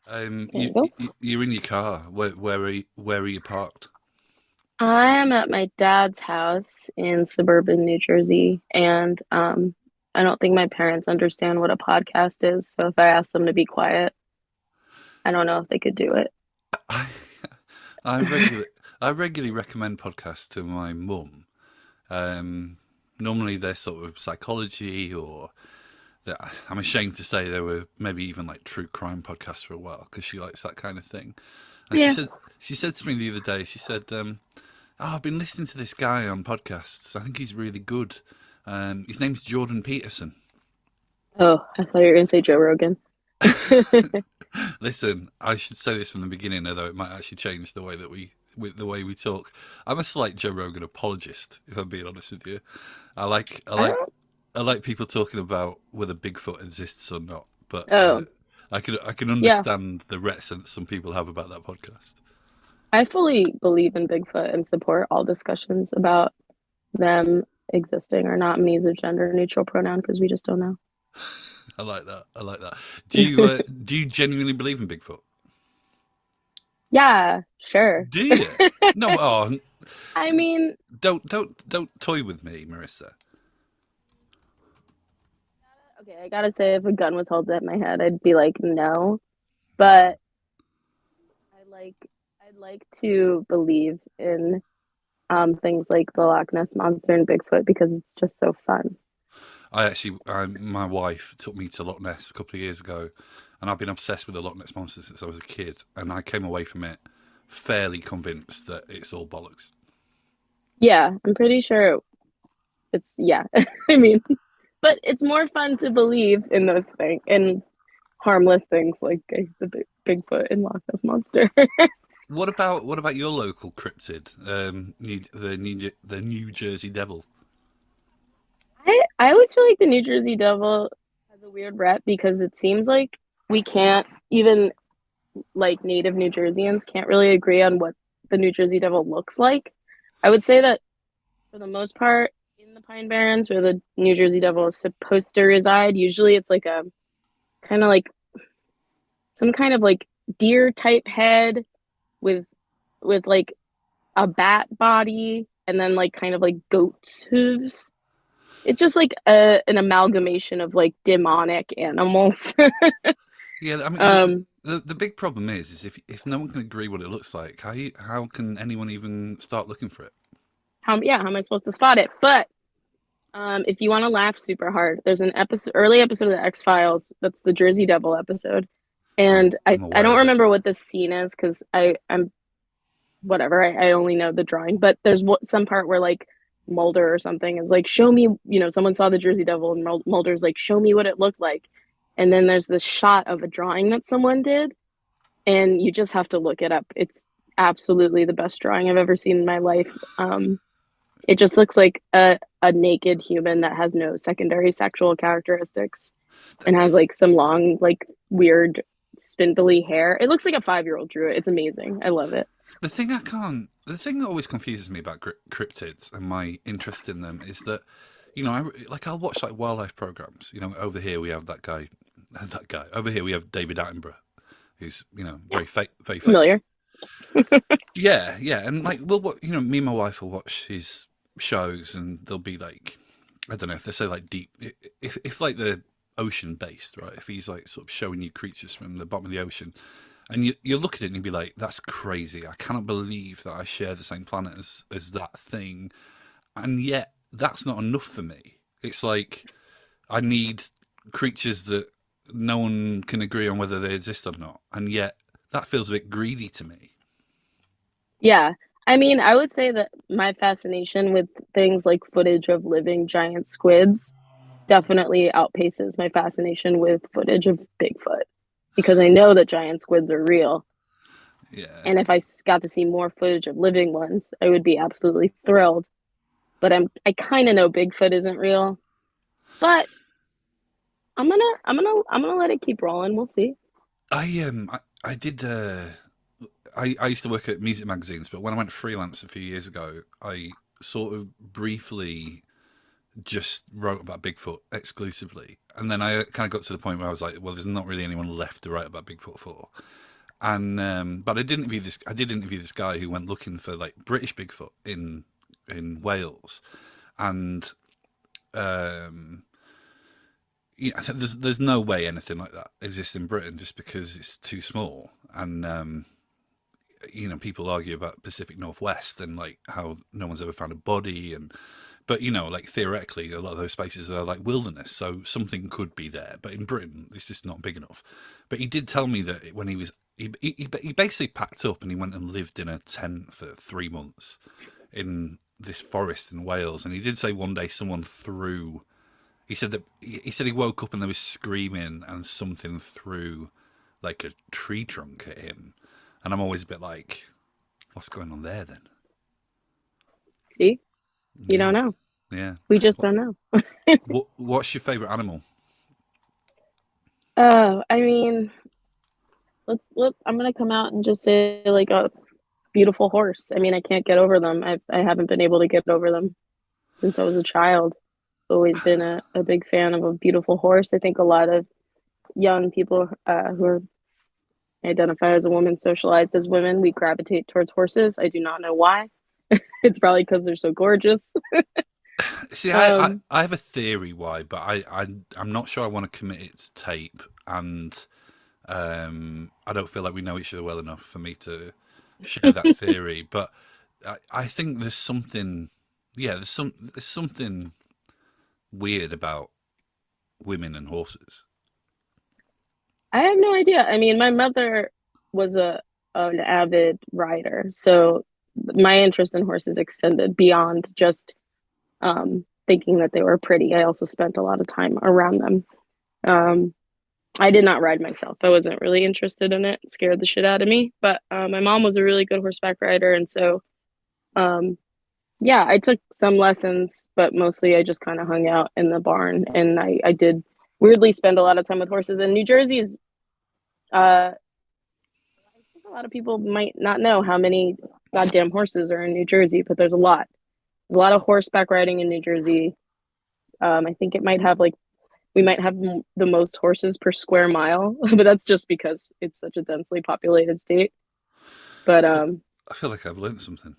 There You, you go. you're in your car. Where are you parked? I am at my dad's house in suburban New Jersey, and I don't think my parents understand what a podcast is. So if I ask them to be quiet, I don't know if they could do it. I, I regularly I regularly recommend podcasts to my mum. Um, Normally they're sort of psychology, or I'm ashamed to say there were maybe even like true crime podcasts for a while because she likes that kind of thing. And Yeah. she said to me the other day, she said, "Oh, I've been listening to this guy on podcasts. I think he's really good. His name's Jordan Peterson." Oh, I thought you were gonna say Joe Rogan. Listen, I should say this from the beginning, although it might actually change the way that with the way we talk. I'm a slight Joe Rogan apologist, if I'm being honest with you. I like I I like don't. I like people talking about whether Bigfoot exists or not, but Oh, I can yeah. understand the reticence some people have about that podcast. I fully believe in Bigfoot and support all discussions about them existing or not. I'm gonna use a gender neutral pronoun because we just don't know. I like that. I like that. Do you genuinely believe in Bigfoot? Yeah, sure. Do you? No. Oh, I mean, don't toy with me, Marissa. okay, I gotta say, if a gun was held at my head, I'd be like, no. Mm. But I'd like to believe in things like the Loch Ness Monster and Bigfoot because it's just so fun. My wife took me to Loch Ness a couple of years ago, and I've been obsessed with the Loch Ness monster since I was a kid. And I came away from it fairly convinced that it's all bollocks. Yeah, I'm pretty sure it's yeah. I mean, but it's more fun to believe in those things in harmless things like the Bigfoot and Loch Ness Monster. What about your local cryptid, the New Jersey Devil? I always feel like the New Jersey Devil has a weird rep because it seems like we can't even like native New Jerseyans can't really agree on what the New Jersey Devil looks like. I would say that for the most part in the Pine Barrens where the New Jersey Devil is supposed to reside, usually it's like a kind of like some kind of like deer type head with like a bat body and then like kind of like goat's hooves. It's just like an amalgamation of like demonic animals. Yeah, I mean um, the big problem is if no one can agree what it looks like, how can anyone even start looking for it? how am I supposed to spot it? But if you want to laugh super hard, there's an early episode of the X Files that's the Jersey Devil episode, and I'm I aware don't of it. remember what the scene is because I'm whatever I only know the drawing, but there's some part where like Mulder or something is like, show me, someone saw the Jersey Devil, and Mulder's like, show me what it looked like, and then there's this shot of a drawing that someone did, and you just have to look it up. It's absolutely the best drawing I've ever seen in my life. It just looks like a naked human that has no secondary sexual characteristics and has like some long, like weird, spindly hair. It looks like a 5-year-old drew it. It's amazing. I love it. The thing that always confuses me about cryptids and my interest in them is that, I'll watch like wildlife programs. Over here we have that guy, that guy. Over here we have David Attenborough, who's Yeah, very famous. familiar. Yeah, yeah, and like me and my wife will watch his shows, and they'll be like, I don't know if they say like deep, if like the ocean based, right? If he's like sort of showing you creatures from the bottom of the ocean, and you look at it and you be like, that's crazy. I cannot believe that I share the same planet as that thing, and yet that's not enough for me. It's like I need creatures that no one can agree on whether they exist or not, and yet that feels a bit greedy to me. Yeah. I mean, I would say that my fascination with things like footage of living giant squids definitely outpaces my fascination with footage of Bigfoot because I know that giant squids are real. Yeah. And if I got to see more footage of living ones, I would be absolutely thrilled. But I kind of know Bigfoot isn't real, but I'm gonna let it keep rolling. We'll see. I did I used to work at music magazines, but when I went freelance a few years ago, I sort of briefly just wrote about Bigfoot exclusively. And then I kind of got to the point where I was like, well, there's not really anyone left to write about Bigfoot for. And but I did interview this guy who went looking for like British Bigfoot in Wales, and um, yeah, there's no way anything like that exists in Britain just because it's too small. And people argue about Pacific Northwest and like how no one's ever found a body, and but like theoretically a lot of those spaces are like wilderness, so something could be there, but in Britain it's just not big enough. But he did tell me that when he basically packed up and he went and lived in a tent for 3 months in this forest in Wales, and he did say one day someone threw. He said he woke up and there was screaming and something threw like a tree trunk at him, and I'm always a bit like, what's going on there then? See, you Yeah, don't know. yeah. We just don't know. What's your favorite animal? I mean, I'm gonna come out and just say like a beautiful horse. I mean, I can't get over them. I haven't been able to get over them since I was a child. Always been a big fan of a beautiful horse. I think a lot of young people who are identify as a woman, socialized as women, we gravitate towards horses. I do not know why. It's probably because they're so gorgeous. See, Um, I have a theory why, but I'm not sure I want to commit it to tape, and I don't feel like we know each other well enough for me to share that theory. But I think there's something, yeah, there's something weird about women and horses. I have no idea. I mean, my mother was a an avid rider, so my interest in horses extended beyond just thinking that they were pretty. I also spent a lot of time around them. Um, I did not ride myself. I wasn't really interested in it. It scared the shit out of me. But my mom was a really good horseback rider, and so um, yeah, I took some lessons, but mostly I just kind of hung out in the barn, and I did weirdly spend a lot of time with horses. And New Jersey is I think a lot of people might not know how many goddamn horses are in New Jersey, but there's a lot. There's a lot of horseback riding in New Jersey. I think it might have like we might have the most horses per square mile, but that's just because it's such a densely populated state. But I feel, I feel like I've learned something.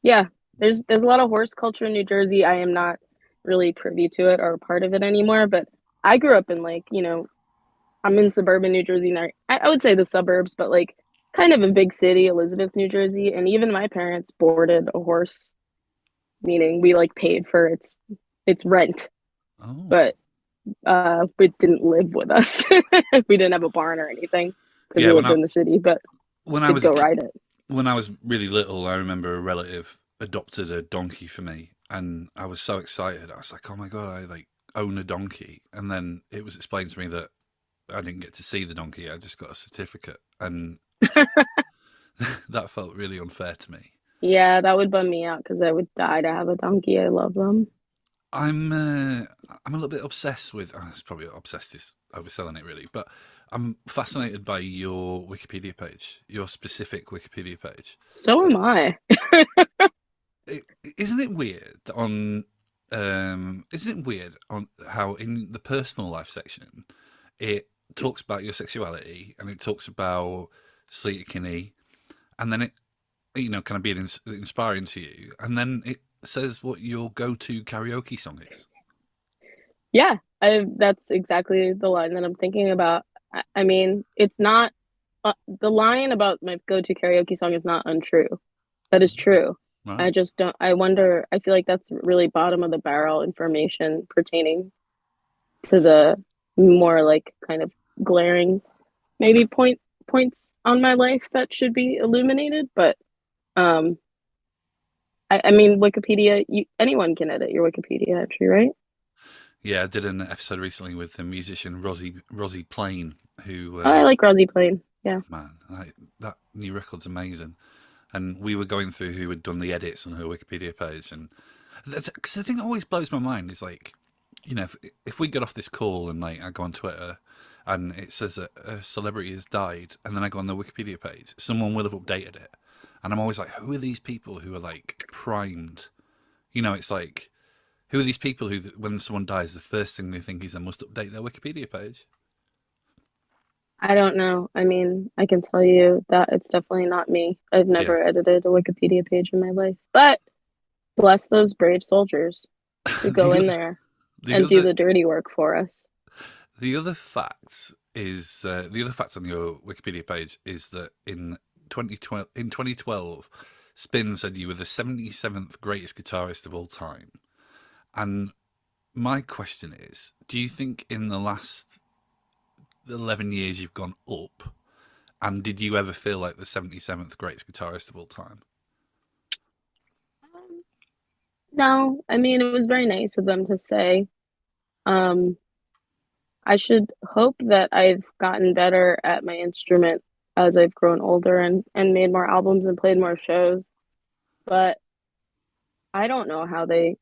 yeah, there's a lot of horse culture in New Jersey. I am not really privy to it or a part of it anymore, but I grew up in like, I'm in suburban New Jersey now. I would say the suburbs, but like kind of a big city, Elizabeth, New Jersey. And even my parents boarded a horse, meaning we like paid for its rent, Oh, but it didn't live with us. We didn't have a barn or anything because yeah. we lived in the city, but When I we'd was a go ride it. when I was really little, I remember a relative adopted a donkey for me, and I was so excited. I was like, "Oh my god, I like own a donkey!" And then it was explained to me that I didn't get to see the donkey. I just got a certificate, and that felt really unfair to me. Yeah, that would bum me out because I would die to have a donkey. I love them. I'm I'm a little bit obsessed with. Oh, it's probably obsessed is overselling it really, but I'm fascinated by your Wikipedia page, your specific Wikipedia page. So am I. Isn't it weird on isn't it weird on how in the personal life section it talks about your sexuality and it talks about Sleater-Kinney, and then it kind of being inspiring to you, and then it says what your go-to karaoke song is. Yeah, that's exactly the line that I'm thinking about. I mean, it's not the line about my go-to karaoke song is not untrue. That is true. Right. I just don't, I wonder, I feel like that's really bottom of the barrel information pertaining to the more like kind of glaring maybe points on my life that should be illuminated. But um I mean Wikipedia, anyone can edit your Wikipedia entry, right? Yeah, I did an episode recently with the musician Rosie Plain, who Oh, I like Rosie Plain. Yeah. man, that new record's amazing. And we were going through who had done the edits on her Wikipedia page, and because the thing that always blows my mind is like, if we get off this call and like I go on Twitter and it says that a celebrity has died, and then I go on the Wikipedia page, someone will have updated it, and I'm always like, who are these people who are like primed? It's like Who are these people who, when someone dies, the first thing they think is they must update their Wikipedia page? I don't know. I mean, I can tell you that it's definitely not me. I've Yeah. never edited a Wikipedia page in my life. But bless those brave soldiers who go the in other, there the and do other, the dirty work for us. the other fact is the other fact on your Wikipedia page is that in 2012, Spin said you were the 77th greatest guitarist of all time. And my question is, do you think in the last 11 years you've gone up? And did you ever feel like the 77th greatest guitarist of all time? Um, no, I mean, it was very nice of them to say. Um, I should hope that I've gotten better at my instrument as I've grown older and made more albums and played more shows. But I don't know how they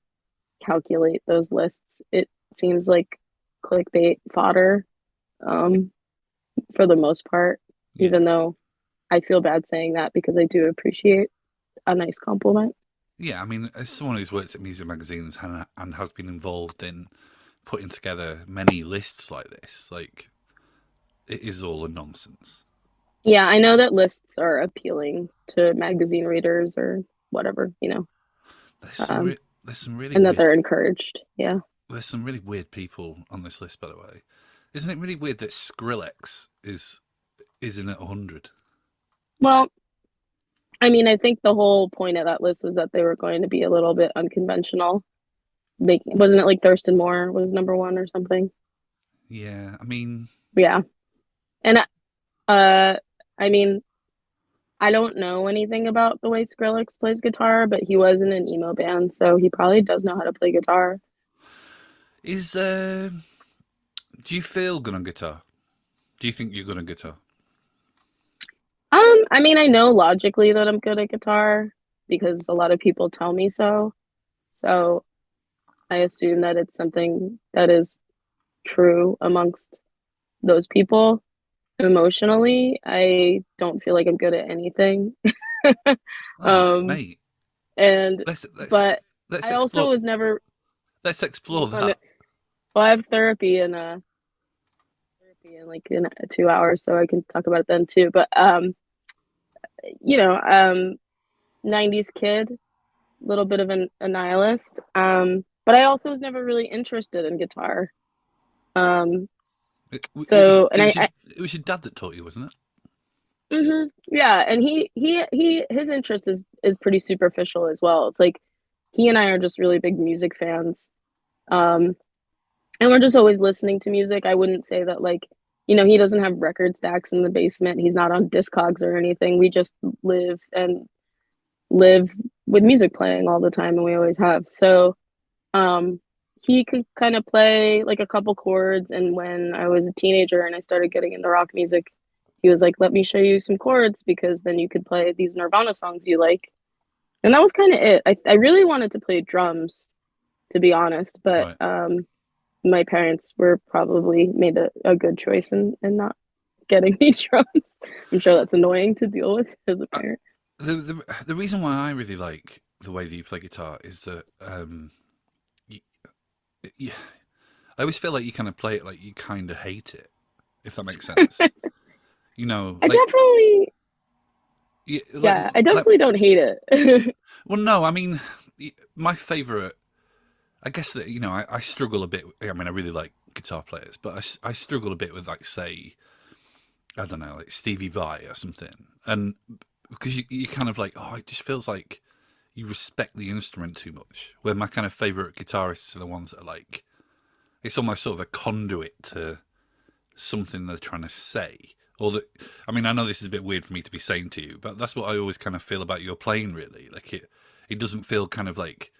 calculate those lists. It seems like clickbait fodder, um, for the most part, Yeah. even though I feel bad saying that because I do appreciate a nice compliment. Yeah, I mean, as someone who's worked at music magazines and has been involved in putting together many lists like this, like, it is all a nonsense. Yeah, I know that lists are appealing to magazine readers or whatever, There's some um, re- there's some really and that weird they're encouraged. Yeah. there's some really weird people on this list, by the way. Isn't it really weird that Skrillex is in at 100? Well, I mean, I think the whole point of that list was that they were going to be a little bit unconventional. Making wasn't it like Thurston Moore was number one or something? Yeah, I mean, Yeah. And uh I mean, I don't know anything about the way Skrillex plays guitar, but he was in an emo band, so he probably does know how to play guitar. is do you feel good on guitar? Do you think you're good on guitar? I mean, I know logically that I'm good at guitar because a lot of people tell me so. So I assume that it's something that is true amongst those people. Emotionally, I don't feel like I'm good at anything. Oh, Um, mate, and let's let's but let's I also explore was never let's explore one. that. Well, I have therapy in like in 2 hours, so I can talk about it then too. But you know, 90s kid, a little bit of a nihilist. But I also was never really interested in guitar. Um, so and I It was your dad that taught you, wasn't it? yeah, and his interest is pretty superficial as well. It's like he and I are just really big music fans. Um, and we're just always listening to music. I wouldn't say that like, he doesn't have record stacks in the basement. He's not on Discogs or anything. We just live with music playing all the time, and we always have. So, um, he could kind of play like a couple chords. And when I was a teenager and I started getting into rock music, he was like, "Let me show you some chords because then you could play these Nirvana songs you like." And that was kind of it. I really wanted to play drums, to be honest, but Right. my parents were probably made a good choice in not getting me drums. I'm sure that's annoying to deal with as a Uh, parent. the reason why I really like the way that you play guitar is that you, you, I always feel like you kind of play it like you kind of hate it, if that makes sense. You know, I definitely, like yeah, I definitely don't hate it. well, no, I mean, my favorite. I guess that I struggle a bit. I mean, I really like guitar players, but I struggle a bit with like say I don't know, like Stevie Vai or something, and because you kind of like, oh, it just feels like you respect the instrument too much. Where my kind of favorite guitarists are the ones that are like, it's almost sort of a conduit to something they're trying to say. Or that, I mean, I know this is a bit weird for me to be saying to you, but that's what I always kind of feel about your playing. Really, like it doesn't feel kind of like,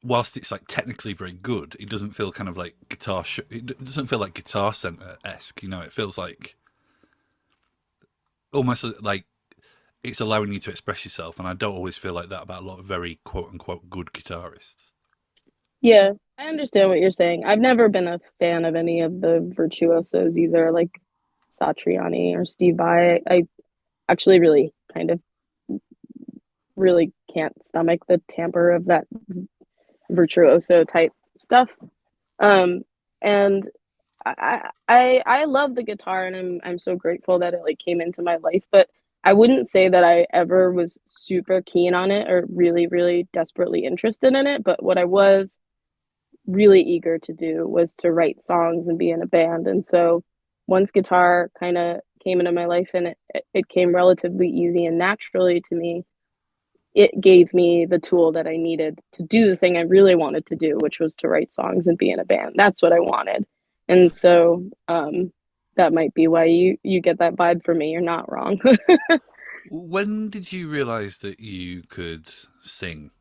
whilst it's like technically very good, it doesn't feel kind of like it doesn't feel like Guitar Center esque. It feels like almost like it's allowing you to express yourself, and I don't always feel like that about a lot of very quote unquote good guitarists. Yeah, I understand what you're saying. I've never been a fan of any of the virtuosos either, like Satriani or Steve Vai. I actually really kind of really can't stomach the timbre of that virtuoso type stuff. Um, and I love the guitar, and I'm so grateful that it like came into my life, but I wouldn't say that I ever was super keen on it or really, really desperately interested in it. But what I was really eager to do was to write songs and be in a band. And so once guitar kind of came into my life and it came relatively easy and naturally to me, it gave me the tool that I needed to do the thing I really wanted to do, which was to write songs and be in a band. That's what I wanted. And so that might be why you get that vibe from me. You're not wrong. When did you realize that you could sing?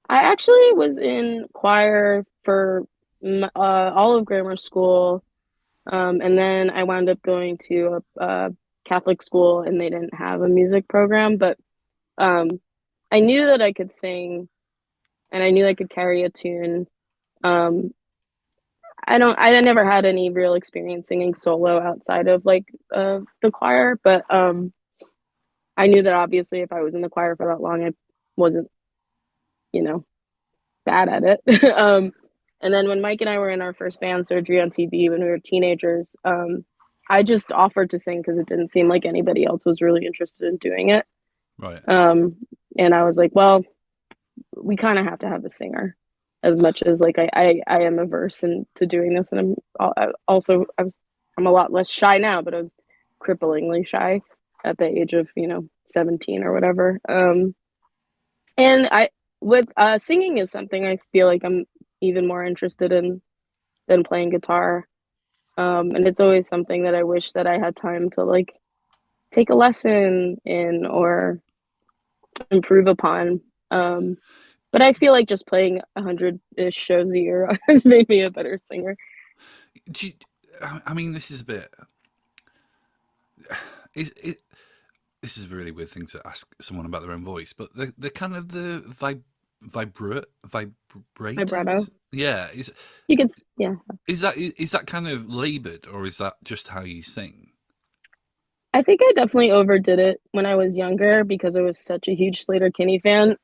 I actually was in choir for all of grammar school. And then I wound up going to a Catholic school and they didn't have a music program, but um, I knew that I could sing and I knew I could carry a tune. Um, I never had any real experience singing solo outside of like the choir, but I knew that obviously if I was in the choir for that long, I wasn't, you know, bad at it. And then when Mike and I were in our first band, Surgery on TV, when we were teenagers, I just offered to sing because it didn't seem like anybody else was really interested in doing it. Right. Um, and I was like, well, we kind of have to have a singer as much as like I am averse into doing this. And I'm a lot less shy now, but I was cripplingly shy at the age of, 17 or whatever. And I with singing is something I feel like I'm even more interested in than playing guitar. And it's always something that I wish that I had time to like take a lesson in or improve upon. But I feel like just playing 100-ish shows a year has made me a better singer. Do you, I mean, this is a bit. It, this is a really weird thing to ask someone about their own voice, but the kind of the Vibrato. vibrators. Yeah, You could, yeah. is that kind of labored, or is that just how you sing? I think I definitely overdid it when I was younger because I was such a huge Slater-Kinney fan.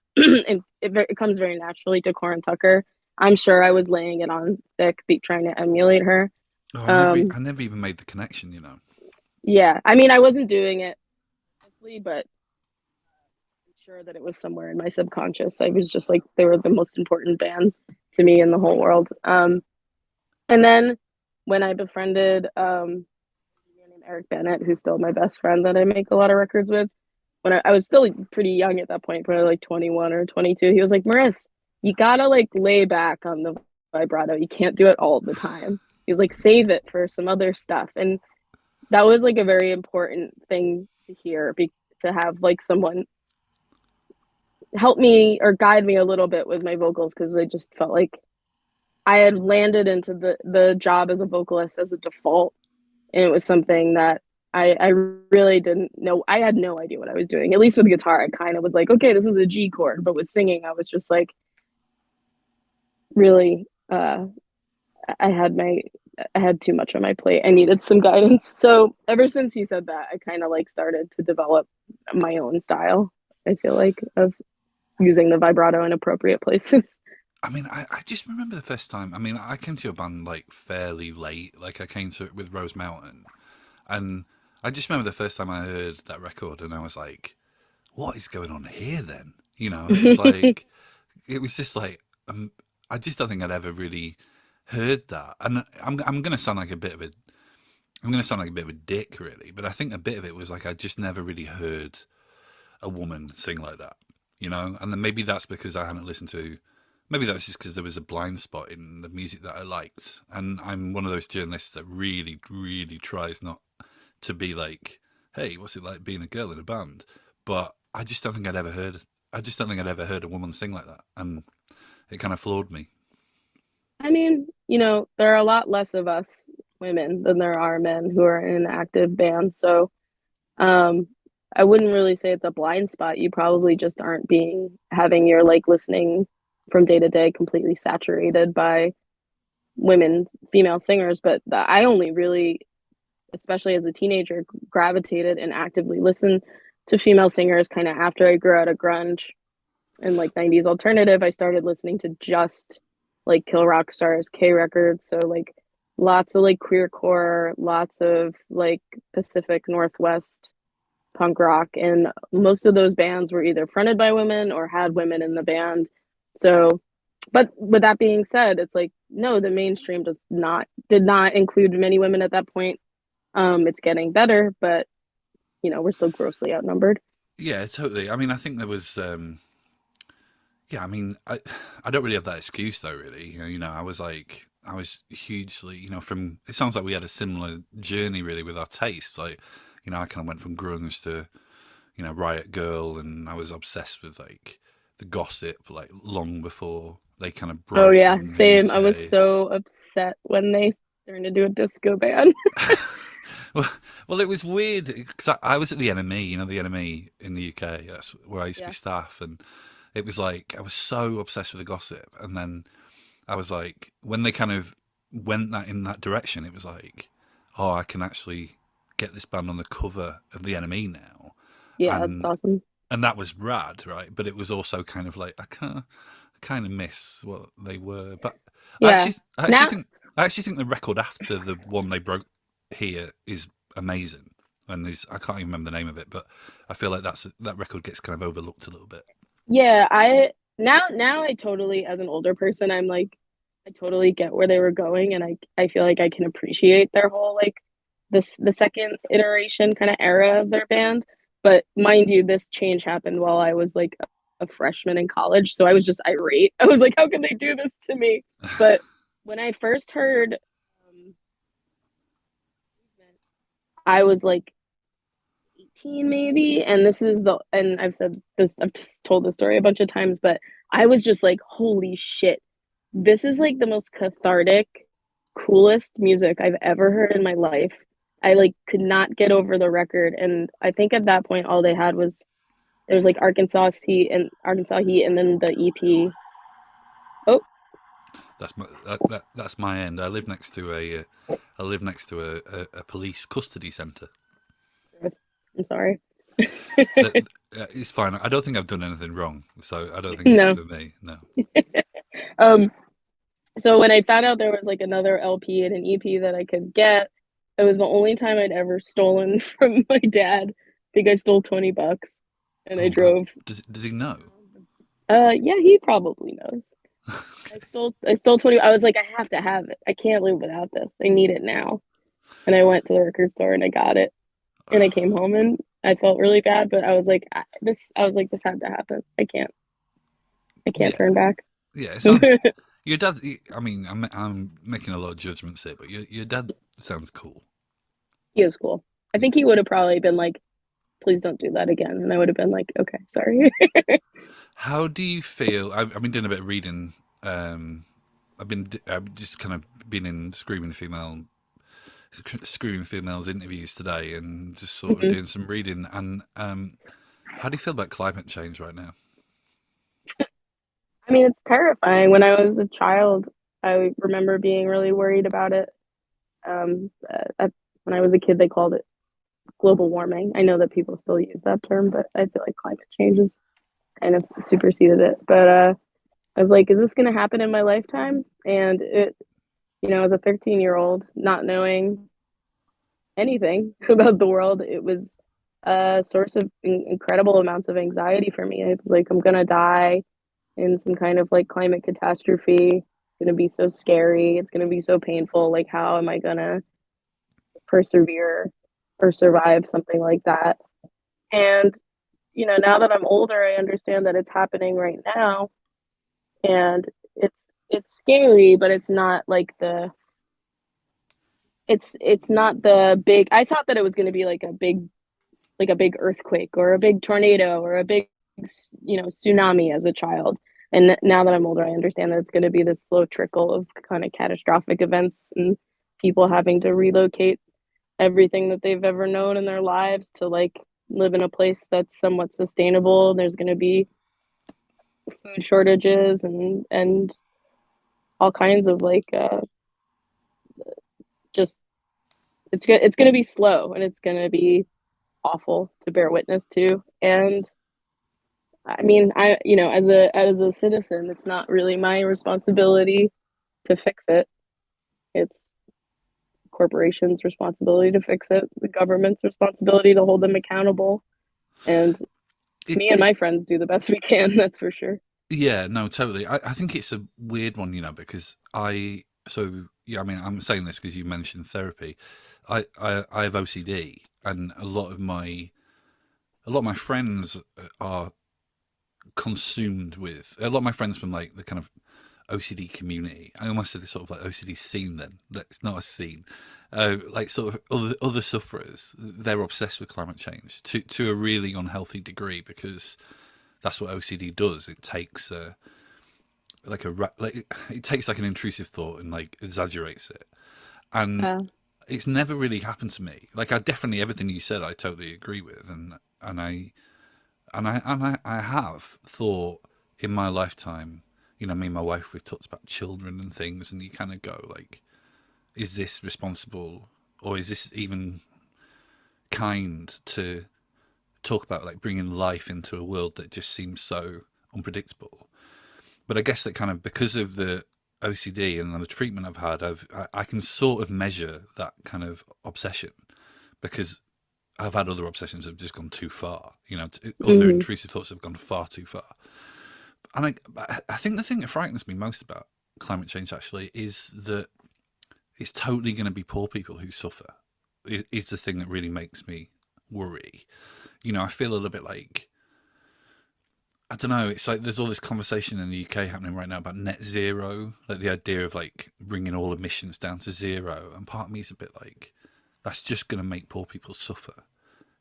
It comes very naturally to Corin Tucker. I'm sure I was laying it on thick, trying to emulate her. Oh, Um, I never even made the connection. yeah, I mean, I wasn't doing it honestly, but I'm sure that it was somewhere in my subconscious. I was just like, they were the most important band to me in the whole world. And then when I befriended a man named Eric Bennett, who's still my best friend that I make a lot of records with, when I was still pretty young at that point, probably like 21 or 22, he was like, Maris, you gotta like lay back on the vibrato. You can't do it all the time. He was like, save it for some other stuff. And that was like a very important thing to hear, to have like someone help me or guide me a little bit with my vocals because I just felt like I had landed into the job as a vocalist as a default, and it was something that I really didn't know. I had no idea what I was doing. At least with guitar, I kind of was like, okay, this is a G chord, but with singing, I was just like really. I had my I had too much on my plate. I needed some guidance. So ever since he said that, I kind of like started to develop my own style. I feel like of using the vibrato in appropriate places. I mean, I just remember the first time. I mean, I came to your band like fairly late. Like I came to it with Rose Mountain, and I just remember the first time I heard that record, and I was like, "What is going on here?" Then it was like it was just like I just don't think I'd ever really heard that, and I'm gonna sound like a bit of a I'm gonna sound like a bit of a dick, really, but I think a bit of it was like I just never really heard a woman sing like that. And then maybe that's because I hadn't listened to. Maybe that was just because there was a blind spot in the music that I liked, and I'm one of those journalists that really, really tries not to be like, "Hey, what's it like being a girl in a band?" But I just don't think I'd ever heard. I just don't think I'd ever heard a woman sing like that, and it kind of floored me. I mean, there are a lot less of us women than there are men who are in active bands. So, um, I wouldn't really say it's a blind spot. You probably just aren't having your like listening from day to day completely saturated by women, female singers. But I only really, especially as a teenager, gravitated and actively listened to female singers kind of after I grew out of grunge. and like 90s alternative, I started listening to just like Kill Rock Stars, K Records. So like lots of like queercore, lots of like Pacific Northwest punk rock. And most of those bands were either fronted by women or had women in the band. So, but with that being said, it's like, no, the mainstream did not include many women at that point. It's getting better, but we're still grossly outnumbered. Yeah, totally. I mean, I think there was. Yeah, I mean, I don't really have that excuse though. Really, I was like, I was hugely, from. It sounds like we had a similar journey really with our tastes. Like, I kind of went from grunge to, Riot Girl, and I was obsessed with like the gossip, like long before they kind of Oh broke yeah, in the same. I was UK. so upset when they turned into a disco band. well, well, it was weird because I was at the NME, the NME in the UK. That's where I used to be Yeah. staff, and it was like I was so obsessed with the gossip, and then I was like, when they kind of went that in that direction, it was like, oh, I can actually get this band on the cover of the NME now, Yeah, that's and awesome. and that was rad, right? But it was also kind of like I kind of miss what they were. But I Yeah. actually, I actually Now, think, I actually think the record after the one they broke here is amazing, and I can't even remember the name of it, but I feel like that record gets kind of overlooked a little bit. yeah, now I totally, as an older person, I'm like, I totally get where they were going, and I feel like I can appreciate their whole like the second iteration kind of era of their band. But mind you, this change happened while I was like a freshman in college, so I was just irate. I was like, how can they do this to me? But when I first heard, I was like 18 maybe, and I've said this, I've just told the story a bunch of times, but I was just like, holy shit, this is like the most cathartic, coolest music I've ever heard in my life. I like could not get over the record, and I think at that point all they had was there was like Arkansas Heat, and then the EP. Oh, That's my end. I live next to a police custody centre. I'm sorry. That It's fine. I don't think I've done anything wrong, so I don't think it's No. for me. No. um so when I found out there was like another LP and an EP that I could get, it was the only time I'd ever stolen from my dad. I think I stole $20 and I Oh God, drove. does he know? Yeah, he probably knows. I stole 20. I was like, I have to have it. I can't live without this. I need it now. And I went to the record store and I got it. And I came home and I felt really bad, but I was like, this had to happen. I can't Yeah, turn back. yeah. It He sounds your dad. I mean, I'm making a lot of judgments here, but your dad sounds cool. was cool. I think he would have probably been like, please don't do that again. And I would have been like, okay, sorry. How do you feel? I've been doing a bit of reading. Um, I've just kind of been in screaming females interviews today, and just sort of Mhm. doing some reading. And how do you feel about climate change right now? I mean, it's terrifying. When I was a child, I remember being really worried about it. When I was a kid, they called it global warming. I know that people still use that term, but I feel like climate change has kind of superseded it. But I was like, is this going to happen in my lifetime? And as a 13-year-old, not knowing anything about the world, it was a source of incredible amounts of anxiety for me. It was like, I'm going to die in some kind of like climate catastrophe. It's going to be so scary. It's going to be so painful. Like, how am I going to persevere or survive something like that? And, now that I'm older, I understand that it's happening right now. And it's scary, but it's not the big. I thought that it was going to be like a big earthquake or a big tornado or a big tsunami as a child. And now that I'm older, I understand that it's going to be this slow trickle of kind of catastrophic events and people having to relocate everything that they've ever known in their lives to like live in a place that's somewhat sustainable. There's going to be food shortages and all kinds of like just it's going to be slow and it's going to be awful to bear witness to. And I mean, as a citizen, it's not really my responsibility to fix it. It's corporations' responsibility to fix it, the government's responsibility to hold them accountable. And It, me and it my friends do the best we can, that's for sure. yeah, no, totally. I think it's a weird one, because yeah, I mean, I'm saying this because you mentioned therapy. I have OCD, and a lot of my friends are consumed with a lot of my friends from like the kind of OCD community. I almost said this sort of like OCD scene. Then that's not a scene. Like sort of other sufferers, they're obsessed with climate change to a really unhealthy degree because that's what OCD does. It takes it takes like an intrusive thought and like exaggerates it. And Uh, it's never really happened to me. Like I definitely everything you said, I totally agree with, and I have thought in my lifetime. Me and my wife, we've talked about children and things, and you kind of go like, is this responsible, or is this even kind to talk about like bringing life into a world that just seems so unpredictable? But I guess that kind of because of the OCD and the treatment I've had, I can sort of measure that kind of obsession because I've had other obsessions that have just gone too far. Other mhm. intrusive thoughts have gone far too far. And I think the thing that frightens me most about climate change actually is that it's totally going to be poor people who suffer. Is the thing that really makes me worry. I feel a little bit like I don't know. It's like there's all this conversation in the UK happening right now about net zero, like the idea of like bringing all emissions down to zero. And part of me is a bit like that's just going to make poor people suffer.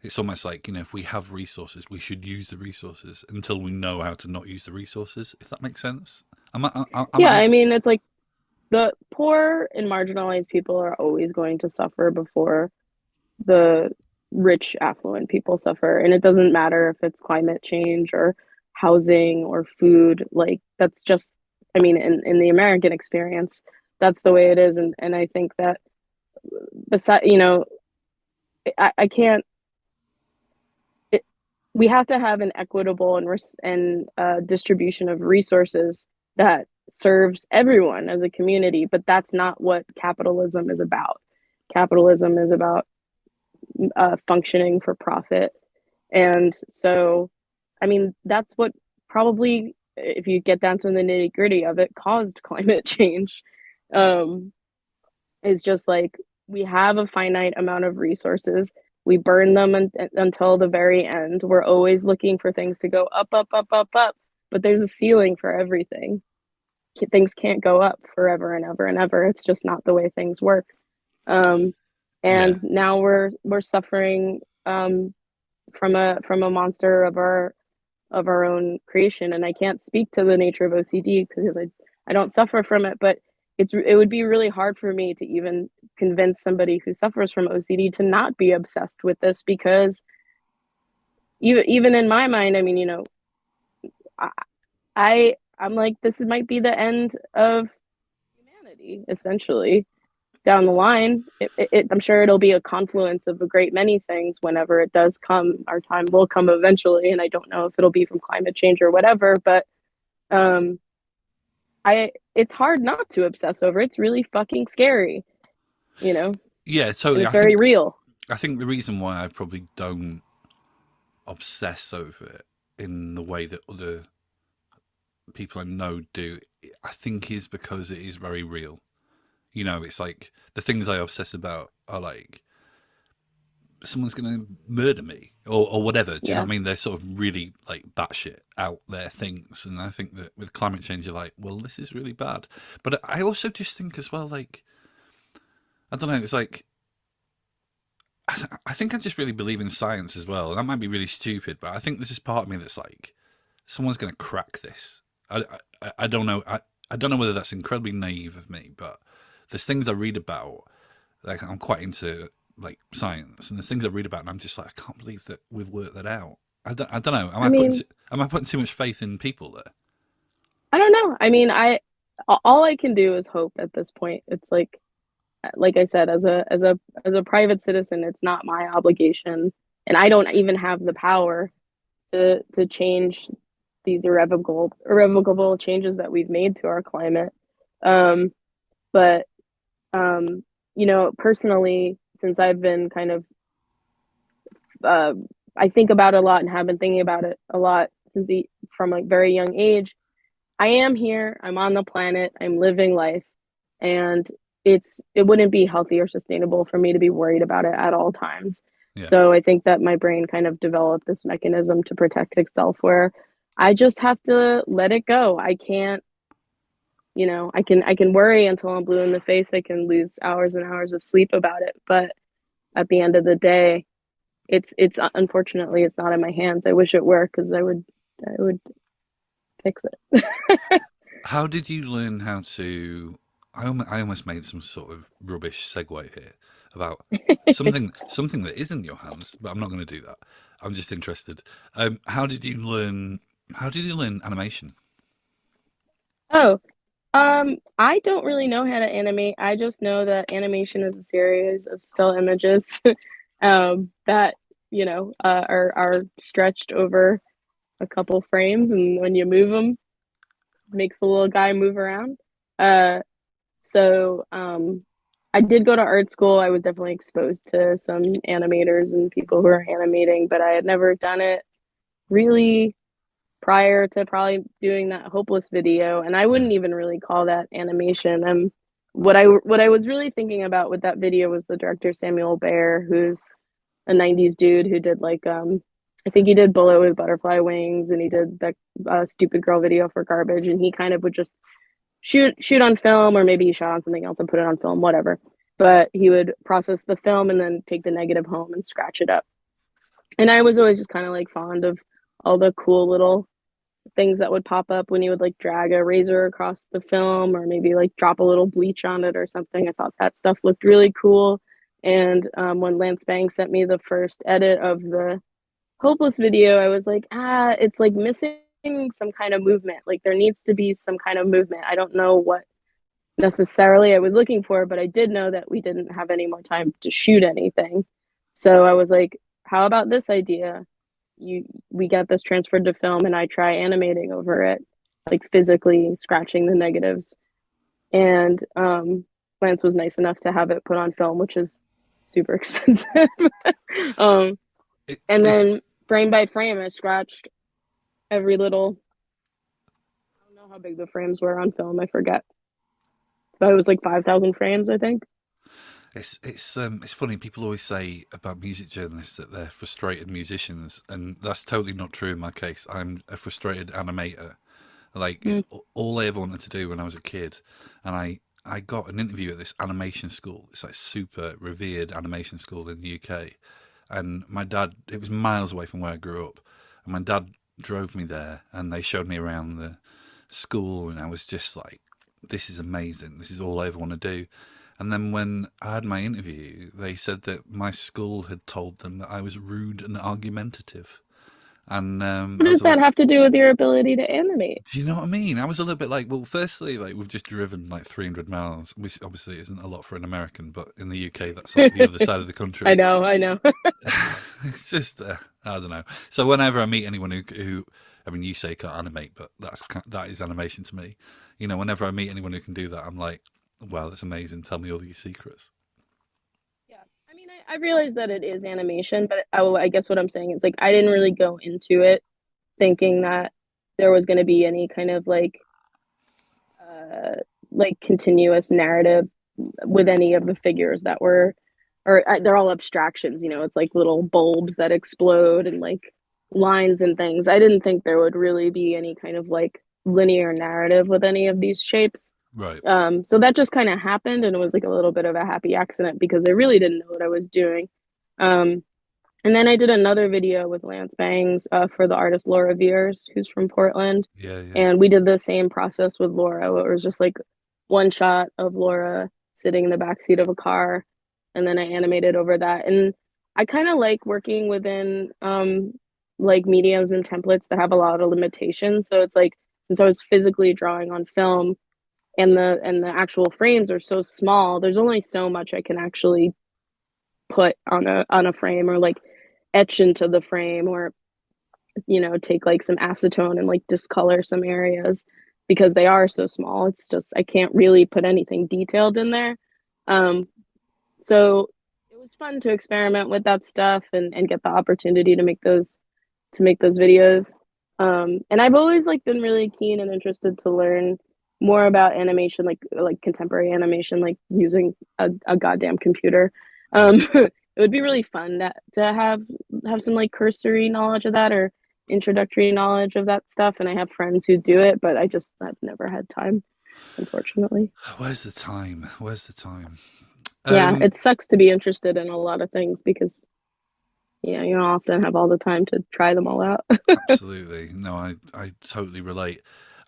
It's almost like if we have resources, we should use the resources until we know how to not use the resources. If that makes sense. Am Yeah, I I mean, it's like the poor and marginalized people are always going to suffer before the rich, affluent people suffer. And it doesn't matter if it's climate change or housing or food. Like, that's just, I mean, in the American experience, that's the way it is. And I think that, beside, I can't, it, we have to have an equitable and distribution of resources that serves everyone as a community, but that's not what capitalism is about. Capitalism is about functioning for profit. And so, I mean, that's what probably, if you get down to the nitty gritty of it, caused climate change. Um, is just like we have a finite amount of resources. We burn them until the very end. We're always looking for things to go up, up, up, up, up. But there's a ceiling for everything. Things can't go up forever and ever and ever. It's just not the way things work. Um, Yeah. and now we're suffering from a monster of our own creation. And I can't speak to the nature of OCD because I don't suffer from it, but it would be really hard for me to even convince somebody who suffers from OCD to not be obsessed with this because even in my mind, I mean, I, I'm like this might be the end of humanity essentially down the line. I'm sure it'll be a confluence of a great many things whenever it does come. Our time will come eventually, and I don't know if it'll be from climate change or whatever. But um, it's hard not to obsess over. It's really fucking scary, you know, Yeah, and totally. it's very real. I think the reason why I probably don't obsess over it in the way that other people I know do, I think is because it is very real. It's like the things I obsess about are like someone's going to murder me or whatever. Do you know Yeah, what I mean? They're sort of really like batshit out there things. And I think that with climate change, you're like, well, this is really bad. But I also just think as well, like, I don't know, it's like, I think I just really believe in science as well. And that might be really stupid, but I think there's this part of me that's like, someone's going to crack this. I don't know. I don't know whether that's incredibly naive of me, but there's things I read about. Like I'm quite into like science, and there's things I read about, and I'm just like, I can't believe that we've worked that out. I don't know. I mean, Am I putting too much faith in people there? I don't know. I mean, I all I can do is hope at this point. It's like I said, as a private citizen, it's not my obligation, and I don't even have the power to change. these irrevocable changes that we've made to our climate. Um, but personally, since I've been kind of uh, I think about it a lot and have been thinking about it a lot from a very young age. I am here. I'm on the planet. I'm living life, and it wouldn't be healthy or sustainable for me to be worried about it at all times. Yeah. So I think that my brain kind of developed this mechanism to protect itself where I just have to let it go. I can't, I can worry until I'm blue in the face. I can lose hours and hours of sleep about it, but at the end of the day, it's unfortunately it's not in my hands. I wish it were because I would fix it. How did you learn how to? I almost made some sort of rubbish segue here about something that is in your hands, but I'm not going to do that. I'm just interested. How did you learn? How did you learn animation? Oh, I don't really know how to animate. I just know that animation is a series of still images that are stretched over a couple frames, and when you move them, it makes the little guy move around. Uh, so I did go to art school. I was definitely exposed to some animators and people who are animating, but I had never done it really prior to probably doing that hopeless video, and I Yeah. wouldn't even really call that animation. What I was really thinking about with that video was the director Samuel Bayer, who's a '90s dude who did I think he did Bullet with Butterfly Wings, and he did that Stupid Girl video for Garbage, and he kind of would just shoot on film, or maybe he shot on something else and put it on film, whatever. But he would process the film and then take the negative home and scratch it up. And I was always just kind of like fond of all the cool little things that would pop up when you would like drag a razor across the film or maybe like drop a little bleach on it or something. I thought that stuff looked really cool. And when Lance Bang sent me the first edit of the Hopeless video, I was like, it's like missing some kind of movement. Like there needs to be some kind of movement. I don't know what necessarily I was looking for, but I did know that we didn't have any more time to shoot anything. So I was like, how about this idea? We get this transferred to film and I try animating over it, like physically scratching the negatives. And Lance was nice enough to have it put on film, which is super expensive. um, It, and it's then frame by frame, I scratched every little. I don't know how big the frames were on film. I forget, but it was like 5,000 frames, I think. it's funny. People always say about music journalists that they're frustrated musicians, and that's totally not true in my case. I'm a frustrated animator. Like Mm. it's all I ever wanted to do when I was a kid, and I got an interview at this animation school. It's like super revered animation school in the UK, and my dad. It was miles away from where I grew up, and my dad drove me there, and they showed me around the school, and I was just like, "This is amazing. This is all I ever want to do." And then when I had my interview, they said that my school had told them that I was rude and argumentative. And What I does was that like, have to do with your ability to animate? do you know what I mean? I was a little bit like, well, firstly, like we've just driven like 300 miles, which obviously isn't a lot for an American, but in the UK, that's like the other side of the I country. know, I know. It's just, I don't know. So whenever I meet anyone who, I mean, you say can't animate, but that is animation to me. You know, whenever I meet anyone who can do that, I'm like, wow, that's amazing. Tell me all your secrets. Yeah. I mean, I realize that it is animation, but I guess what I'm saying is like I didn't really go into it thinking that there was going to be any kind of uh like continuous narrative with any of the figures that were or they're all abstractions, it's like little bulbs that explode and like lines and things. I didn't think there would really be any kind of like linear narrative with any of these shapes. Right. So that just kind of happened, and it was like a little bit of a happy accident because I really didn't know what I was doing. Um, and then I did another video with Lance Bangs for the artist Laura Veers, who's from Portland, Yeah, yeah. and we did the same process with Laura. Where it was just like one shot of Laura sitting in the back seat of a car, and then I animated over that. And I kind of like working within like mediums and templates that have a lot of limitations. So it's like since I was physically drawing on film and the actual frames are so small, there's only so much I can actually put on a frame or like etch into the frame or take like some acetone and like discolor some areas because they are so small. It's just I can't really put anything detailed in there. Um, so it was fun to experiment with that stuff and get the opportunity to make those videos. And I've always like been really keen and interested to learn more about animation, like contemporary animation, like using a goddamn computer. Yeah. It would be really fun to have some like cursory knowledge of that or introductory knowledge of that stuff. And I have friends who do it, but I've never had time, unfortunately. Where's the time? Where's the time? Yeah, it sucks to be interested in a lot of things because you don't often have all the time to try them all out. Absolutely. No, I totally relate.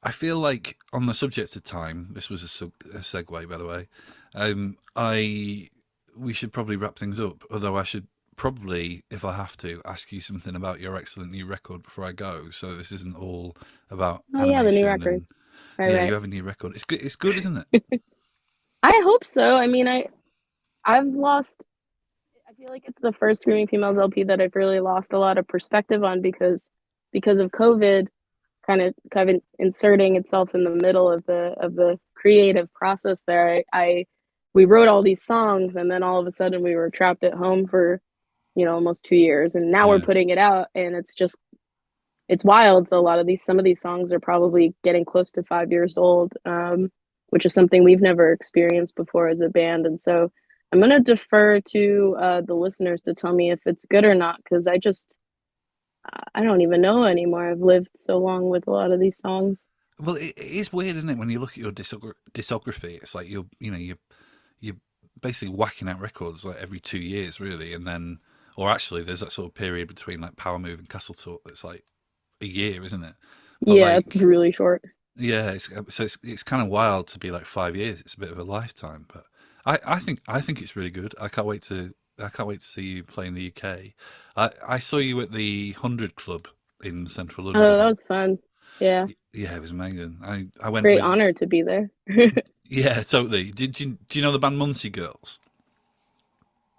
I feel like on the subject of time, this was a segue, by the way. I we should probably wrap things up. Although I should probably, if I have to, ask you something about your excellent new record before I go. So this isn't all about Oh yeah, the new animation record. and Right, yeah, you right. have a new record. It's good. It's good, isn't I hope so. I mean, I've lost. I feel like it's the first Screaming Females LP that I've really lost a lot of perspective on because of COVID, kind of inserting itself in the middle of the creative process. There, I we wrote all these songs, and then all of a sudden we were trapped at home for almost 2 years, and now we're it? putting it out, and it's wild. So a lot of some of these songs are probably getting close to 5 years old, which is something we've never experienced before as a band. And so I'm going to defer to the listeners to tell me if it's good or not, because I don't even know anymore. I've lived so long with a lot of these songs. Well, it is weird, isn't it? When you look at your discography, it's like you're basically whacking out records like every 2 years, really, and then, or actually, there's that sort of period between like Power Move and Castle Talk that's like a year, isn't it? But Yeah, it's like, really short. yeah, it's kind of wild to be like 5 years. It's a bit of a lifetime, but I think it's really good. I can't wait to see you play in the UK. I saw you at the 100 Club in central Oh, that London. was fun. Yeah, Yeah, it was amazing. I went great with honor to be there. yeah, totally. Do you know the band Muncie Girls?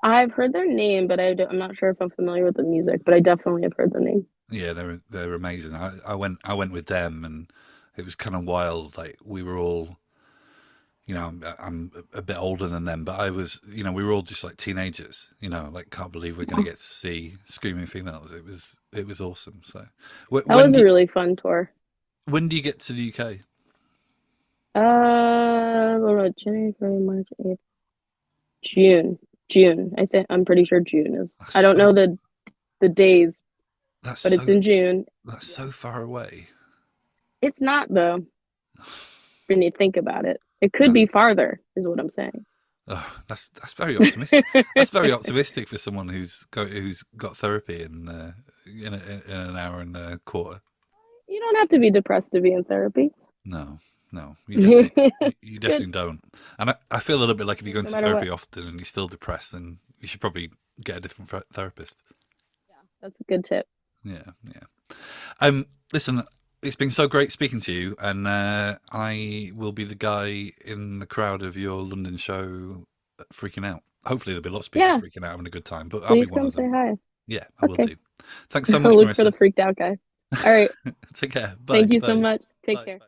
I've heard their name, but I'm not sure if I'm familiar with the music, but I definitely have heard the name. Yeah, they're amazing. I went with them, and it was kind of wild. Like we were all, I'm a bit older than them, but we were all just like teenagers. Like can't believe we're going to get to see screaming females. It was awesome. So, That when was do a you, really fun tour. when do you get to the UK? What about January, February, March, April, June. June. I'm pretty sure June is. That's I don't so know the days, that's but it's so in June. that's Yeah. so far away. It's not though, when you think about it. It could No, be farther, is what I'm saying. oh, that's very optimistic. That's very optimistic for someone who's got therapy in an hour and a quarter. You don't have to be depressed to be in therapy. No, no, you definitely Good. you definitely don't. And I feel a little bit like if you go No into matter what. therapy often and you're still depressed, then you should probably get a different therapist. Yeah, that's a good tip. Yeah, yeah. Listen, it's been so great speaking to you, and I will be the guy in the crowd of your London show freaking out. Hopefully, there'll be lots of people Yeah, freaking out having a good time, but I'll be please one come of say them. hi. Yeah, I will Okay. do. Thanks so I'll much, look for the Marissa. freaked out guy. All right. Take care. Bye. Thank you so Bye. much. Take Bye. care. Bye.